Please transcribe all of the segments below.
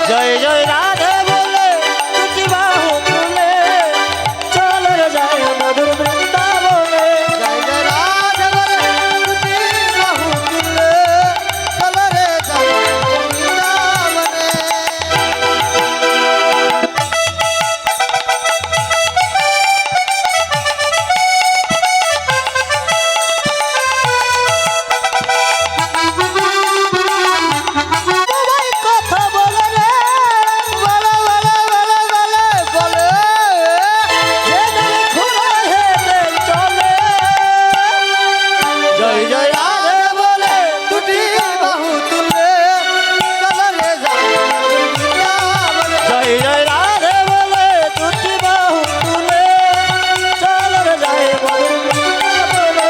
জয় জয় রাধে বলে দুটি বাহু তুলে চল রে যায় মধুর বৃন্দাবনে। জয় জয় রাধে বলে দুটি বাহু তুলে চল রে যায় বৃন্দাবনে। সবাই কথা বলে রে বলে বলে বলে বলে বলে যে দলে ঘোড়া হেঁটে চলে। জয় জয় রাধে বলে দুটি বাহু তুলে চল রে যায় বৃন্দাবনে। জয় জয় রাধে বলে দুটি বাহু তুলে চল রে যায় মধুর বৃন্দাবনে।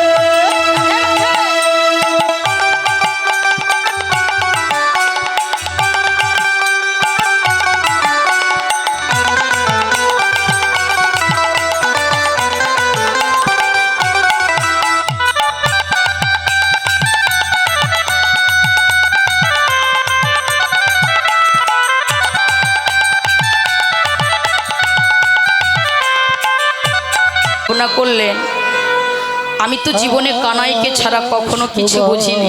কল্পনা করলেন আমি তো জীবনে কানাইকে ছাড়া কখনো কিছু বুঝিনি।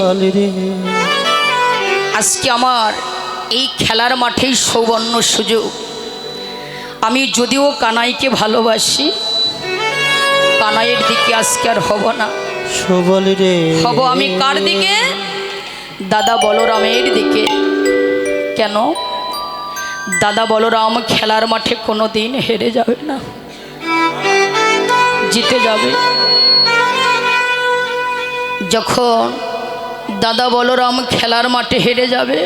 আজকে আমার এই খেলার মাঠেই সৌবর্ণ সুযোগ। আমি যদিও কানাইকে ভালোবাসি, কানাইয়ের দিকে আজকে আর হব না। সুবলি রে হব আমি কার দিকে? দাদা বলরামের দিকে। কেন? দাদা বলরাম খেলার মাঠে কোনো দিন হেরে যাবে না, জিতে যাবে। যখন দাদা বলরাম খেলার মাঠে হেরে যাবে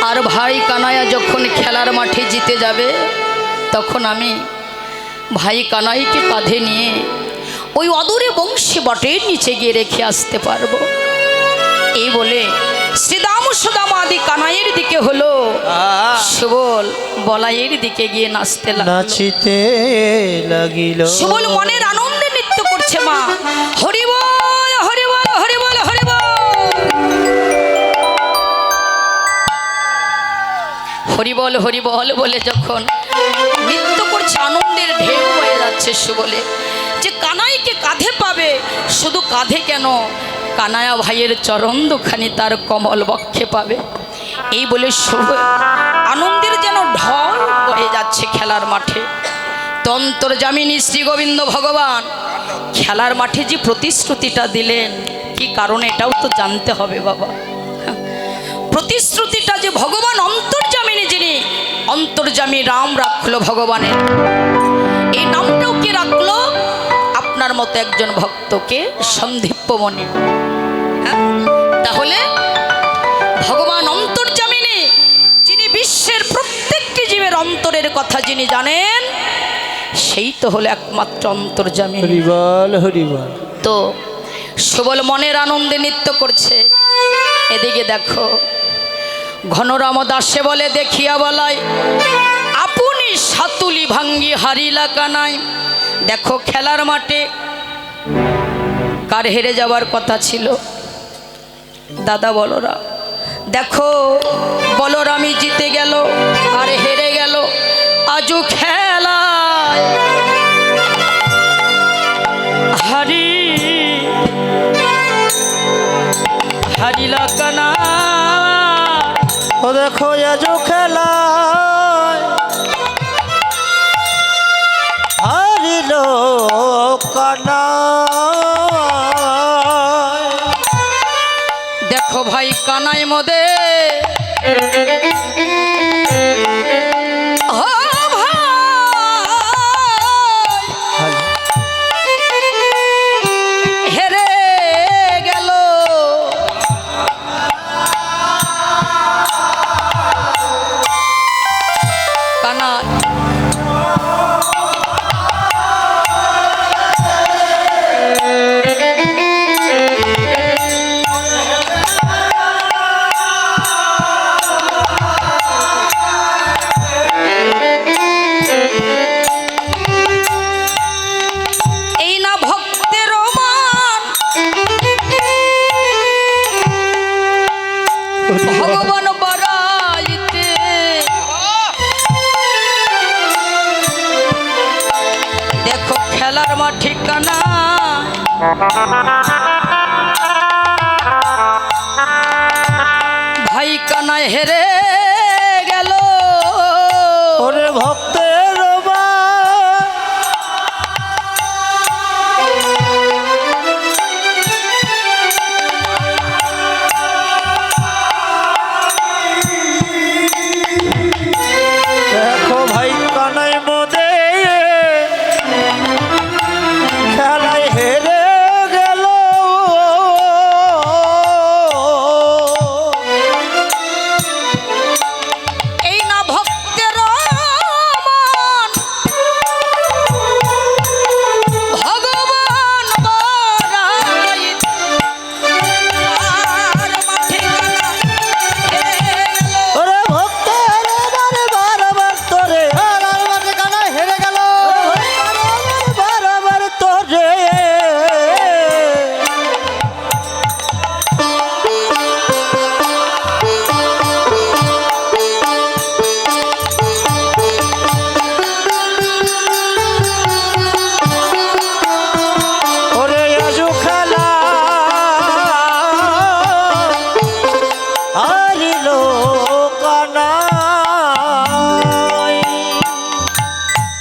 আর ভাই কানাইয়া যখন খেলার মাঠে জিতে যাবে, তখন আমি ভাই কানাইকে কাঁধে নিয়ে ওই অদূরে বংশী বটের নিচে গিয়ে রেখে আসতে পারবো। এই বলে শ্রীদাম সুদাম আদি কানাইয়ের দিকে হলো, সুবল বলাইয়ের দিকে গিয়ে নাচতে লাগলো, নাচিতে লাগিল। সুবল মনের আনন্দে নৃত্য করছে। মা হরি বল হরি বল হরি বল হরি বল, হরি বল হরি বল বলে যখন নৃত্য করছে, আনন্দের ঢেউ হয়ে যাচ্ছে সুবলে যে কানাইকে কাঁধে পাবে। শুধু কাঁধে কেন, কানায়া ভাইয়ের চরণ দুখানি তার কমল বক্ষে পাবে। এই বলে সুবল আনন্দের যেন ঢল বয়ে যাচ্ছে খেলার মাঠে। তন্তর্যামিনী শ্রী গোবিন্দ ভগবান খেলার মাঠে যে প্রতিশ্রুতিটা দিলেন, কি কারণে এটাও তো জানতে হবে বাবা। প্রতিশ্রুতিটা যে ভগবান অন্তর্যামিনী, যিনি অন্তর্যামী রাম রাখলো ভগবানের, এই নামটাও কে রাখলো? আপনার মতো একজন ভক্তকে, সন্দীপ্যমণি। তাহলে ভগবান অন্তর্যামিনী, যিনি বিশ্বের প্রত্যেকটি জীবের অন্তরের কথা যিনি জানেন, সেই তো হলো একমাত্র অন্তর্যামী। হরিবল হরিবল। তো সুবল মনের আনন্দে নৃত্য করছে। এদিকে দেখো ঘনরাম দাসে বলে দেখিয়া বলাই, আপনি সাতুলি ভাঙ্গি হারিলা কানাই। দেখো খেলার মাঠে কার হেরে যাওয়ার কথা ছিল? দাদা বলরাম। দেখো বলরামই জিতে গেল আর হেরে গেল আজও খেলায়। হারি হারিলা কানা, ও দেখো আজো খেলায় হারিল কানাই। দেখো ভাই কানাই মদে হেরে গেল। কানাই ভগবান বাড়াইতে খেলার মাঠ ঠিকানা ভাই কানায় হেরে গেল ওরে ভক্তের মা দেখো ভাই কানাই মোদে খেলায় হেরে গেল এই না ভক্তের মন ভগবান বড়াই আর মাঠে কানা হেরে গেল ওরে ভক্তের বারবার তোরে খেলার মাঠে কানাই হেরে গেল বারবার তোরে ওরে আজু খেলা হারিল কানাই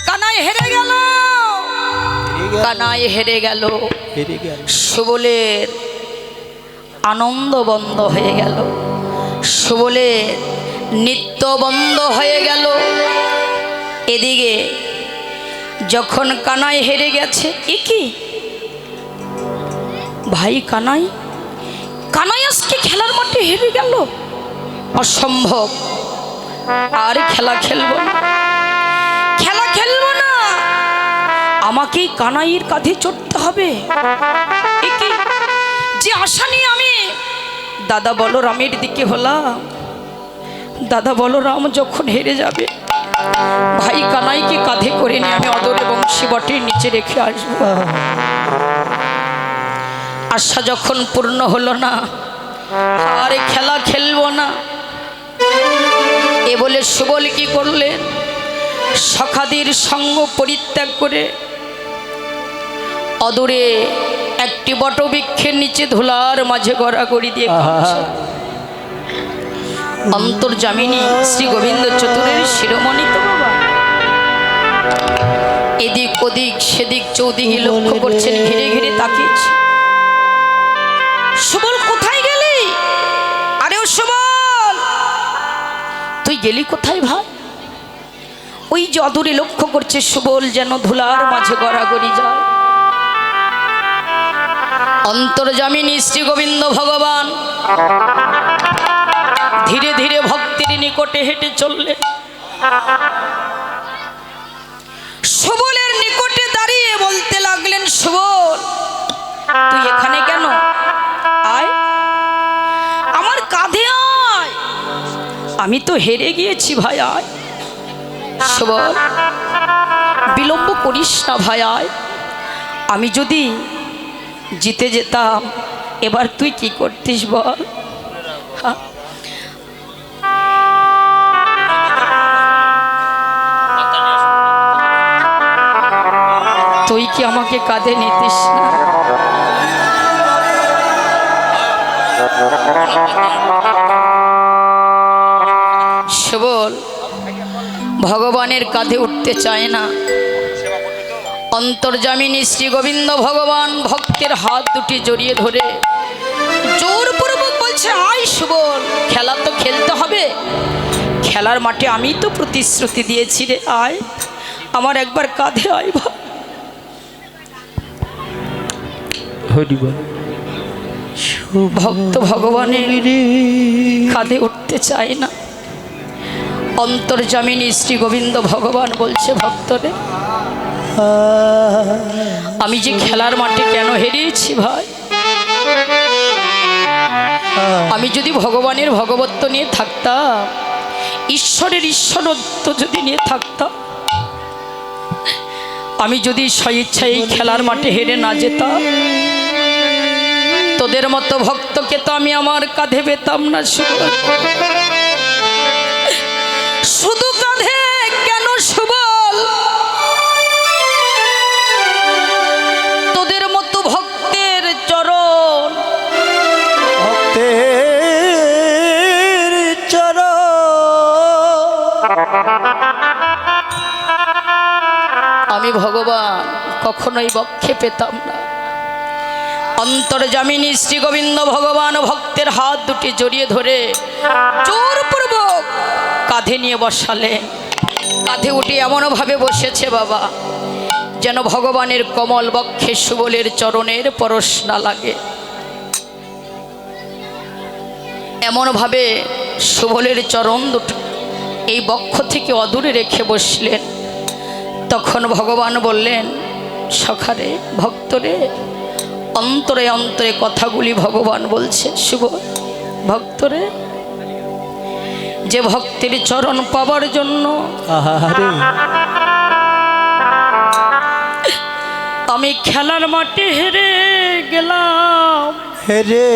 কানাই হেরে গেল কানাই হেরে গেল হেরে গেল সুবলের আনন্দ বন্ধ হয়ে গেল সুবলের নিত্য বন্ধ হয়ে গেল এদিকে যখন কানাই হেরে গেছে এ কি ভাই কানাই কানাই আজকে খেলার মাঠে হেরে গেল অসম্ভব আর খেলা খেলবো না খেলা খেলবো না আমাকেই কানাইয়ের কাঁধে চড়তে হবে এ কি যে আশা নিয়ে আমি দাদা বলরামের দিকে হলাম দাদা বলরাম যখন হেরে যাবে ভাই কানাইকে কাঁধে করে নিয়ে আমি অদরে বংশী বটের নিচে রেখে আসবো আশা যখন পূর্ণ হলো না আর খেলা খেলবো না এ বলে সুবল কি করলেন সখাদের সঙ্গ পরিত্যাগ করে অদূরে একটি বটবৃক্ষের নিচে ধুলার মাঝে গড়াগড়ি দিয়ে কাঁদছে। অন্তর্যামিনী শ্রী গোবিন্দ চতুরের শিরোমণি তো বাবা এদিক ওদিক সেদিক চৌদিকে লক্ষ্য করছেন ঘিরে ঘিরে তাকিয়েছে সুবল কোথায় গেলি আরে ও সুবল তুই গেলি কোথায় ভাই ওই যে অদূরে লক্ষ্য করছে সুবল যেন ধুলার মাঝে গড়াগড়ি যায় অন্তর্যামিনী শ্রী গোবিন্দ ভগবান ধীরে ধীরে ভক্তের নিকটে হেঁটে চললেন সুবলের নিকটে দাঁড়িয়ে বলতে লাগলেন সুবল তুই এখানে কেন আয় আমার কাঁধে আয় আমি তো হেরে গিয়েছি ভাই আয় সুবল বিলম্ব করিস না ভাই আয় আমি যদি জিতে যেতাম এবার তুই কি করতিস বল হ্যাঁ? তুই কি আমাকে কাঁধে নিতিস না সুবল ভগবানের কাঁধে উঠতে চায় না অন্তর্যামিনী শ্রী গোবিন্দ ভগবান ভক্তের হাত দুটি জড়িয়ে ধরে জোরপূর্বক বলছে আয় সুবল খেলা তো খেলতে হবে খেলার মাঠে আমি তো প্রতিশ্রুতি দিয়েছি রে আয় আমার একবার কাঁধে আয় ভাই ভক্ত ভগবানের কাঁধে উঠতে চায় না অন্তর্যামিনী শ্রী গোবিন্দ ভগবান বলছে ভক্তরে আমি যে খেলার মাঠে কেন হেরিয়েছি ভাই আমি যদি ভগবানের ভগবত্ব নিয়ে থাকতাম ঈশ্বরের ঈশ্বরত্ব যদি নিয়ে থাকতাম আমি যদি স্বেচ্ছায় এই খেলার মাঠে হেরে না যেতাম তোদের মতো ভক্তকে তো আমি আমার কাঁধে পেতাম না শুধু কাঁধে কেন সুবল আমি ভগবান কখনোই বক্ষে পেতাম না। অন্তর্যামিনী শ্রী গোবিন্দ ভগবান ভক্তের হাত দুটি জড়িয়ে ধরে জোরপূর্বক কাঁধে নিয়ে বসালেন। কাঁধে উঠে এমনভাবে বসেছে বাবা যেন ভগবানের কমল বক্ষে সুবলের চরণের পরশ না লাগে। এমনভাবে সুবলের চরণ দুটো এই বক্ষ থেকে অদূরে রেখে বসলেন। তখন ভগবান বললেন, সখারে ভক্তরে, অন্তরে অন্তরে কথাগুলি ভগবান বলছে। শুভ ভক্তরে, যে ভক্তের চরণ পাবার জন্য আহারে আমি খেলার মাঠে হেরে গেলাম, হেরে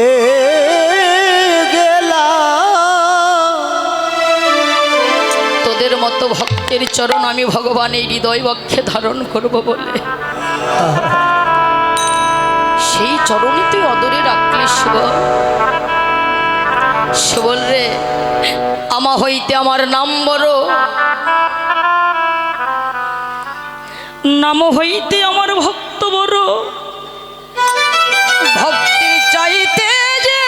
তোদের মতো ভক্তের চরণ আমি ভগবান এই হৃদয় বক্ষে ধারণ করব বলে সেই চরণই তুই অদরে রাখলি। সুবল রে, আমা হইতে আমার নাম বড়, নাম হইতে আমার ভক্ত বড়, ভক্তির চাইতে যে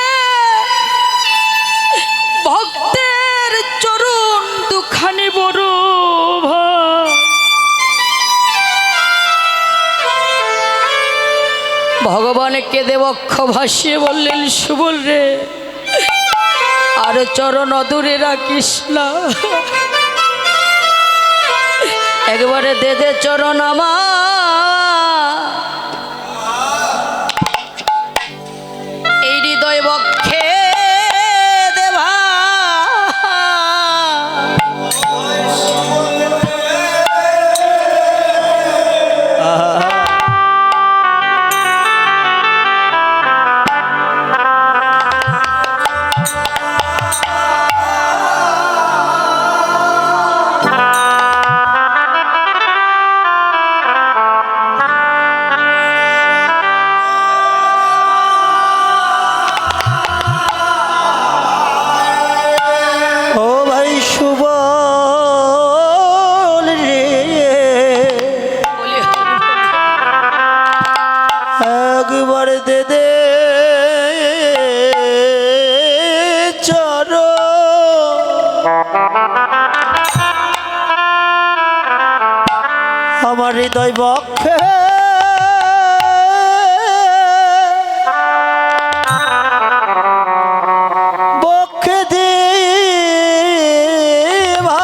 ভক্তের চরণ দুখানি বড় ভাই। ভগবান কেঁদে বক্ষ ভাসিয়ে বললেন, সুবল রে আর চরণ অদূরে রাখিস না, একবারে দে দে চরণ আমার এই হৃদয় বক্ষে দেবা। ও ভাই সুবল রে, বলি একবার দে দে চরণ আমার হৃদয় বক্ষে বক্ষে দে ভাই।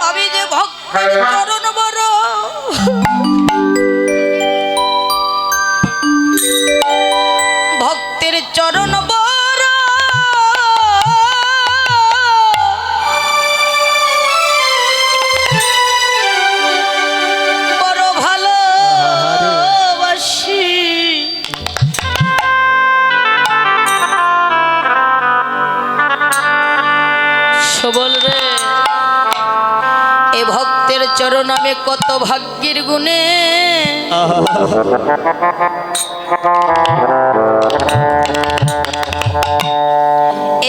আমি যে ভক্তের চরণ বড়, ভক্তের চরণ বড়, বড় ভালোবাসি। সুবল রে, এ ভক্তের চরণ আমি কত ভাগ্যের গুণে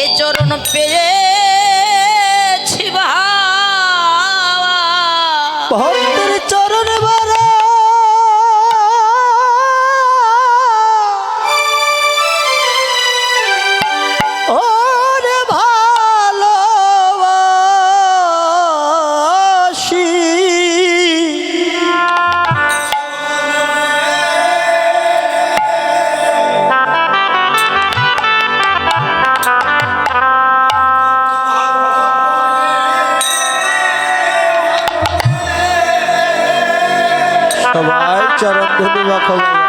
এ চরণ পেয়েছি বাবা। ভক্তের চরণ বড়, ওরে ভালোবাসি। সবাই চরণ ধুলি মাখো বাবা।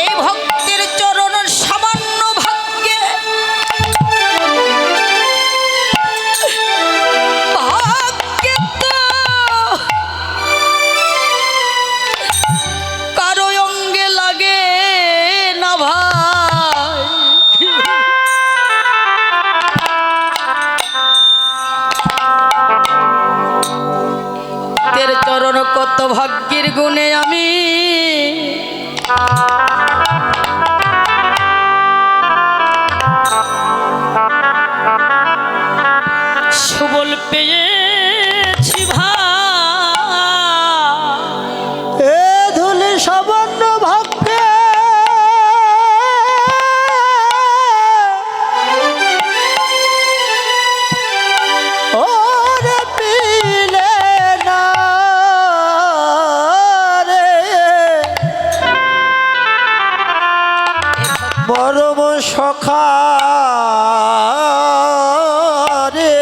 এই ভক্তের চরণ সামান্য ভাগ্যে ভাগ্যে তো কারো অঙ্গে লাগে না ভাই। কত ভাগ্যের গুণে আমি সুবল পেয়েছি ভাই। এ ধুলি সামান্য ভাগ্যে ওরে পিলে না রে পরম সখা রে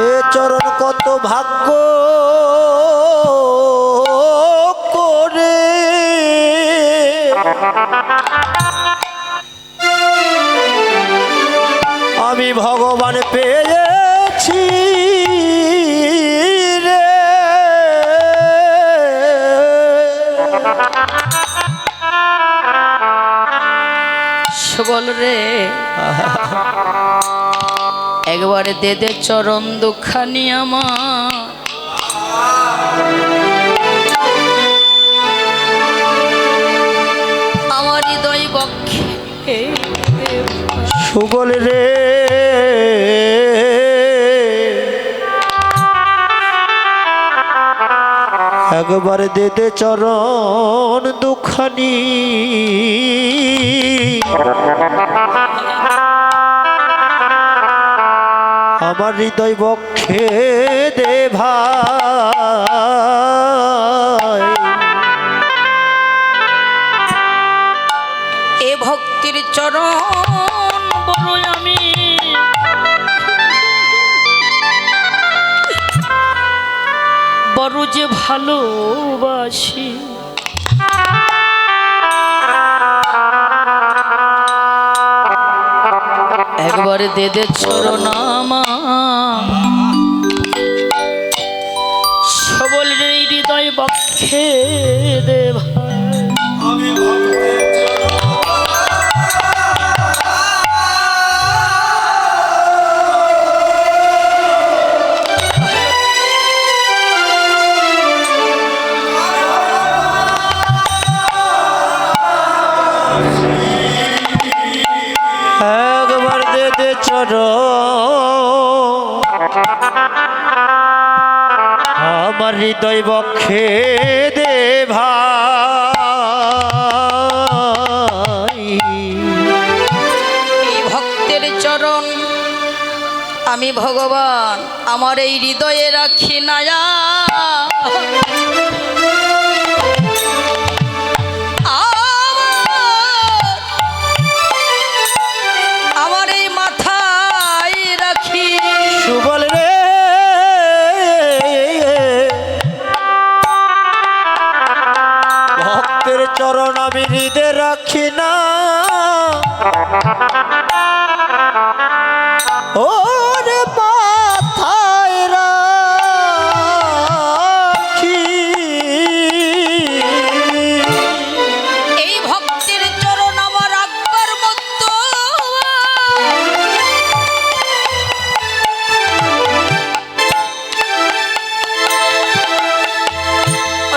এ চরণ কত ভাগ্য করে আমি ভগবান পেয়েছি রে সুবল রে একবারে দে দে চরণ দুখানি আমার আমার হৃদয় বক্ষে সুবল রে একবার দে দে চরণ দুখানি আমার হৃদয় বক্ষে দে ভাই এ ভক্তির চরণ বড় আমি বড় যে ভালোবাসি একবার দে দে চরণ আমার সবল রে হৃদয় বক্ষে দে ভাই। একবার দে দে চরণ আমার হৃদয় বক্ষে দে ভাই এই ভক্তের চরণ আমি ভগবান আমার এই হৃদয়ে রাখি নায়া আমার এই মাথায় রাখি সুবল রে ভক্তের চরণ আমি হৃদয়ে রাখি না ওরে মাথায় রাখি এই ভক্তের চরণ আমার রাখবার মতো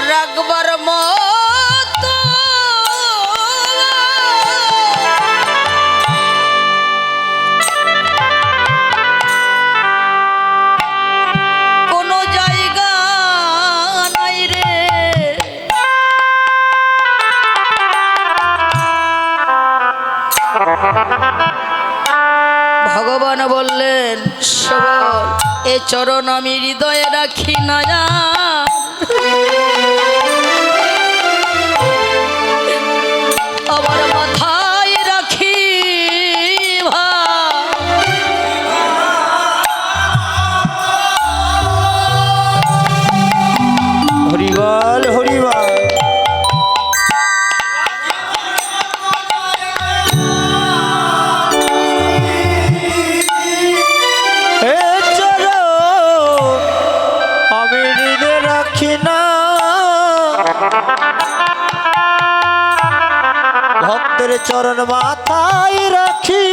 রাখবার মতো কোনো জায়গা নাই রে ভগবান বললেন সবল এ চরণ আমি হৃদয়ে রাখি না আমার মাথায় রাখি হরিবল হরিবল এ চরণ আমি হৃদয়ে রাখি না ভক্তের চরণ মাথায় রাখি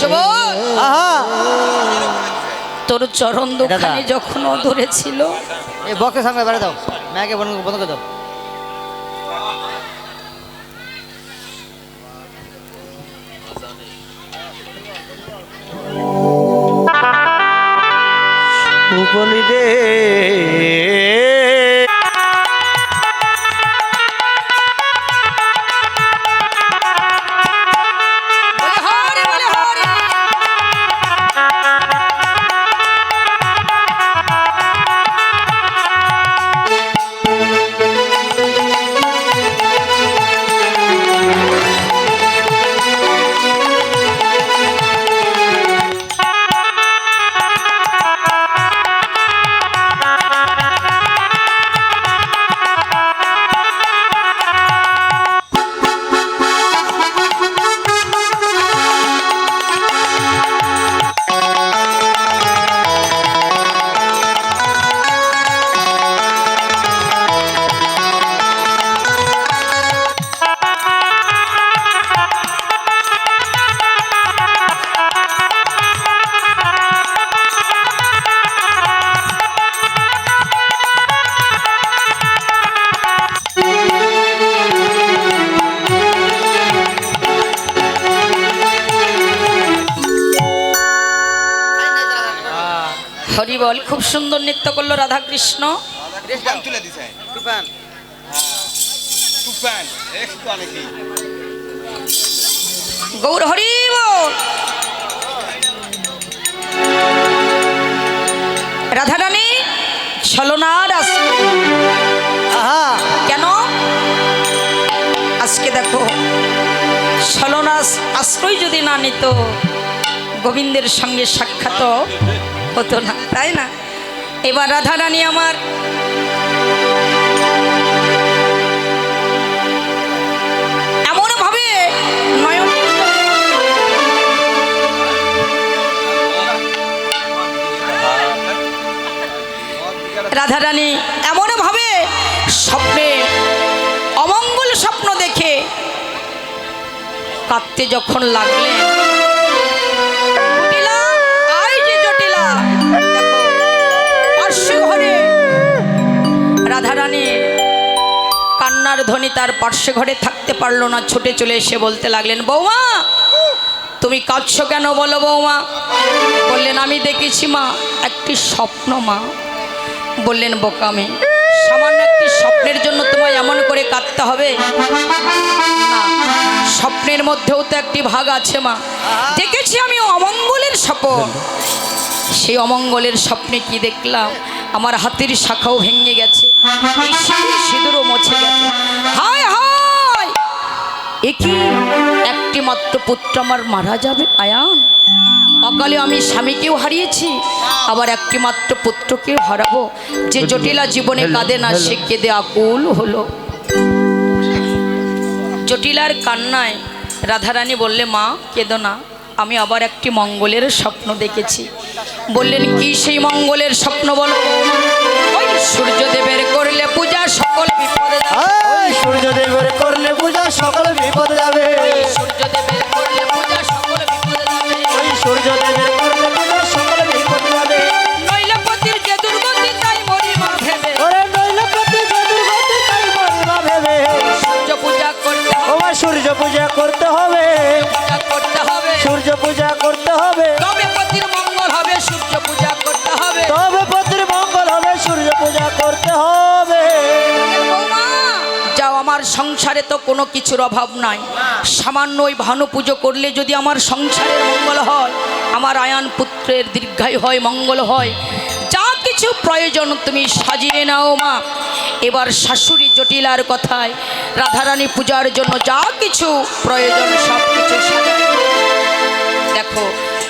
সুবোধ, আহা তোর চরণ দুখানি যখন ও ধরেছিল, এই বক্সের সামনে বেড়ে দাও, ম্যাকে বন্ধ বন্ধ করে দাও। উপলি রে বলে হরি বলে হরি। হরি বল, খুব সুন্দর নৃত্য করলো রাধা কৃষ্ণ। তুফান তুলে দিছে তুফান তুফান একটু অনেকই গৌর হরি বল। রাধা রানী ছলনার আহা কেন আজকে দেখো, ছলনার আশ্রয় যদি না নিত, গোবিন্দের সঙ্গে সাক্ষাৎ হতো না, তাই না? এবার রাধা রানী আমার এমন ভাবে নয়ন, রাধা রানী এমন ভাবে স্বপ্নে অমঙ্গল স্বপ্ন দেখে কাঁদতে যখন লাগলেন, জটিলা, আয় যে জটিলা, দেখো পার্শ্ব ঘরে রাধা রানী কান্নার ধ্বনি তার পার্শ্ব ঘরে থাকতে পারলো না, ছুটে চলে এসে বলতে লাগলেন, বৌমা তুমি কাঁদছো কেন বলো বৌমা? বললেন আমি দেখেছি মা একটি স্বপ্ন। মা বললেন বোকামে, সামান্য একটি স্বপ্নের জন্য তোমায় এমন করে কাঁদতে হবে? না, স্বপ্নের মধ্যেও তো একটি ভাগ আছে মা। দেখেছি আমি অমঙ্গলের স্বপ্ন। সেই অমঙ্গলের স্বপ্নে কি দেখলাম? আমার হাতের শাখাও ভেঙে গেছে, এই সিঁদুরও মুছে গেছে। হায় হায়, একই একটি মাত্র পুত্র আমার মারা যাবে আয়ান। অকালে আমি স্বামীকেও হারিয়েছি, আবার একটি মাত্র পুত্রকেও হারাবো। যে জটিলা জীবনে কাঁদে না, সে কেঁদে আকুল হলো। জটিলার কান্নায় রাধারানী বললে, মা কেঁদো না, আমি আবার একটি মঙ্গলের স্বপ্ন দেখেছি। বললেন কি সেই মঙ্গলের স্বপ্ন বলো? ওই সূর্যদেবের করলে পূজা সকল বিপদে যাবে। ওই সূর্যদেবের করলে পূজা সকল বিপদ যাবে। সূর্যদেবের করলে পূজা সকল বিপদে যাবে। ওই সূর্যদেবের করলে পূজা সকল বিপদ যাবে। নইলে পতির যে দুর্গতি তাই মরিমা ভেবে। ওরে নইলে প্রতি যে দুর্গতি তাই মরিবা ভেবে। সূর্য পূজা করতে হবে, ওমা সূর্য পূজা করতে হবে, পূজা করতে হবে, সূর্য পূজা করতে হবে, তবে পতির মঙ্গল হবে। সূর্য পূজা করতে হবে, তবে পতির মঙ্গল হবে, সূর্য পূজা করতে হবে। বৌমা, যাও, আমার সংসারে তো কোনো কিছুর অভাব নাই। সামান্য ওই ভানু পুজো করলে যদি আমার সংসারের মঙ্গল হয়, আমার আয়ান পুত্রের দীর্ঘায়ু হয়, মঙ্গল হয়, যা কিছু প্রয়োজন তুমি সাজিয়ে নাও মা। এবার শাশুড়ি জটিলার কথায় রাধারানী পূজার জন্য যা কিছু প্রয়োজন সব কিছু সাজায়। দেখো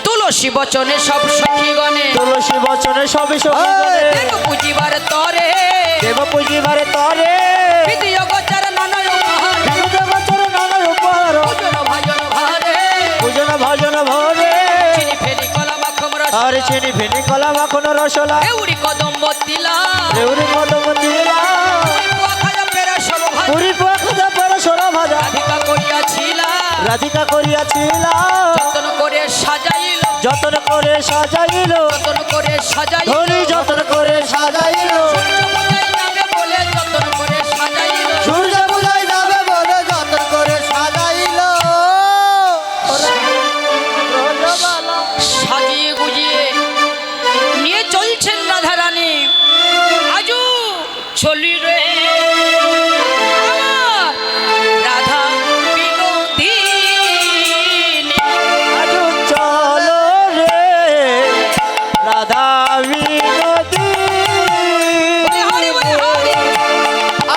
তুলসী বচনে সব সখীগণে, তুলসী বচনে সবই সখী দেব পুজিবার তরে, দেব পুজিবারে তরে, বিধিয় গোচর নানা উপহার, বিবিধ বছর নানা উপহার, পূজন ভজন ভারে, পূজন ভজন ভরে। চিনি ফেনি কলা মাখম রস, আর চিনি ফেনি কলা মাখন রসলা, এউরি কদম্ব তিলা, দেউরি কদম দিলা, পুরি পোয়া খাজা পেরা সব ভাজা, পুরি পোয়া খাজা পরে সোনা ভাজা, রাধিকা করিয়াছিলা, রাধিকা করিয়াছিলা, যতন করে সাজা যতন করে সাজাইল যতন করে সাজাই ধনী যতন করে সাজাইল যাবে বলে যতন করে সাজাইল সূর্য পূজায় যাবে বলে যতন করে সাজাইল সাজিয়ে গুজিয়ে নিয়ে চলছেন রাধারানী আজু চলি রে আমার রাধা বিনোদিনী আজ চলো রে রাধা বিনোদিনী হরি বলে হরি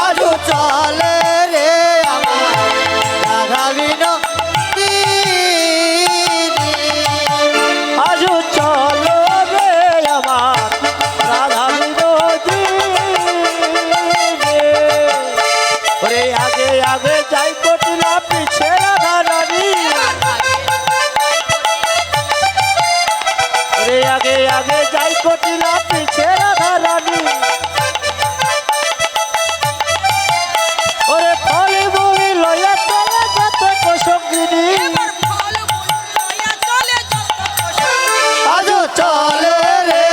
আজ চলে রে আমার রাধা বিনোদিনী আজ চলো রে আমার রাধা বিনোদিনী ওরে আগে আগে যাই কটিলা পিছে রাধা রানী ওরে আগে আগে যাই কটিলা পিছে রাধা রানী ওরে ফলে বমি লয়া চলে যত সঙ্গিনী এবার ফল লইয়া চলে যত প্রসঙ্গ। আজ চলে রে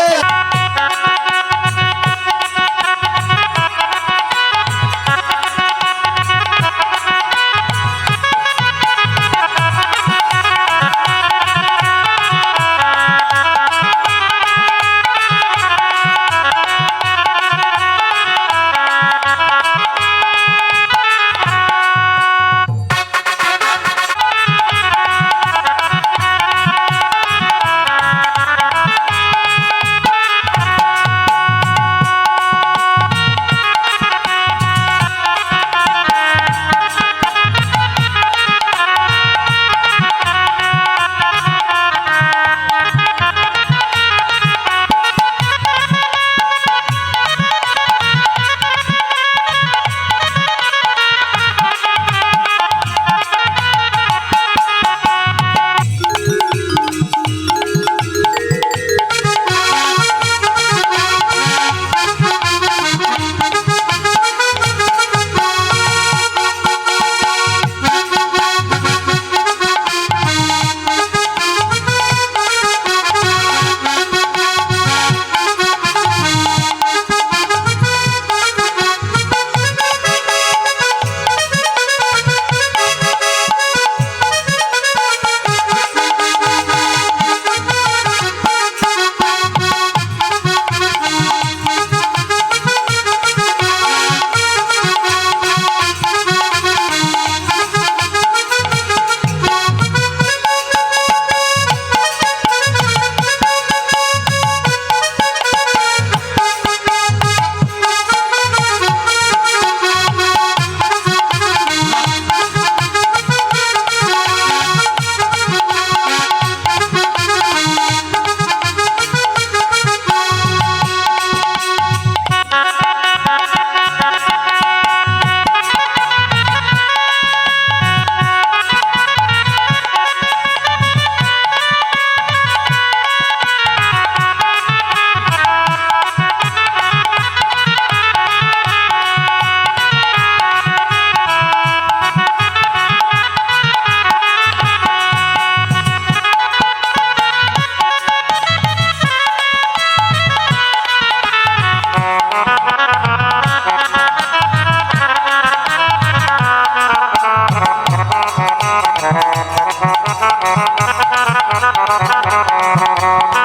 রাধা